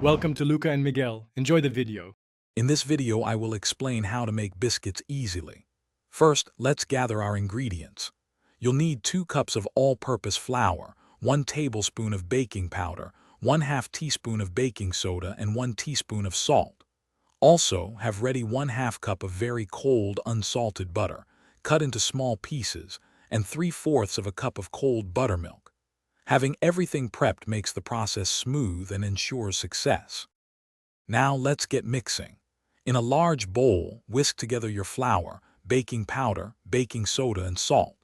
Welcome to Luca and Miguel. Enjoy the video. In this video, I will explain how to make biscuits easily. First, let's gather our ingredients. You'll need 2 cups of all-purpose flour, 1 tablespoon of baking powder, 1/2 teaspoon of baking soda, and 1 teaspoon of salt. Also, have ready 1/2 cup of very cold unsalted butter, cut into small pieces, and 3/4 of a cup of cold buttermilk. Having everything prepped makes the process smooth and ensures success. Now let's get mixing. In a large bowl, whisk together your flour, baking powder, baking soda, and salt.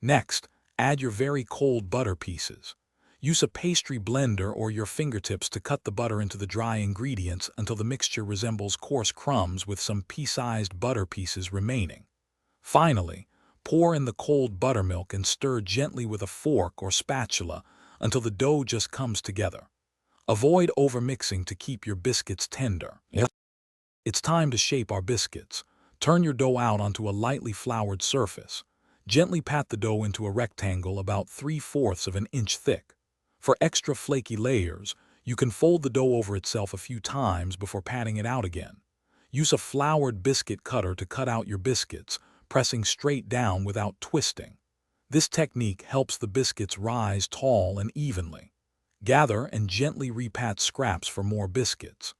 Next, add your very cold butter pieces. Use a pastry blender or your fingertips to cut the butter into the dry ingredients until the mixture resembles coarse crumbs with some pea-sized butter pieces remaining. Finally, pour in the cold buttermilk and stir gently with a fork or spatula until the dough just comes together. Avoid overmixing to keep your biscuits tender. It's time to shape our biscuits. Turn your dough out onto a lightly floured surface. Gently pat the dough into a rectangle about 3/4 of an inch thick. For extra flaky layers, you can fold the dough over itself a few times before patting it out again. Use a floured biscuit cutter to cut out your biscuits, pressing straight down without twisting. This technique helps the biscuits rise tall and evenly. Gather and gently repat scraps for more biscuits.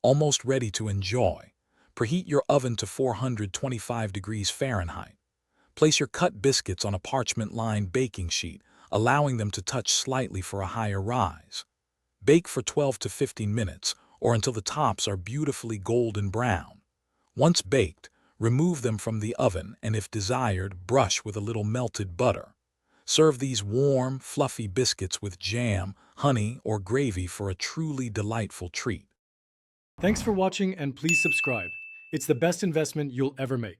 Almost ready to enjoy. Preheat your oven to 425 degrees Fahrenheit. Place your cut biscuits on a parchment-lined baking sheet, allowing them to touch slightly for a higher rise. Bake for 12 to 15 minutes, or until the tops are beautifully golden brown. Once baked, remove them from the oven and, if desired, brush with a little melted butter. Serve these warm, fluffy biscuits with jam, honey, or gravy for a truly delightful treat. Thanks for watching and please subscribe. It's the best investment you'll ever make.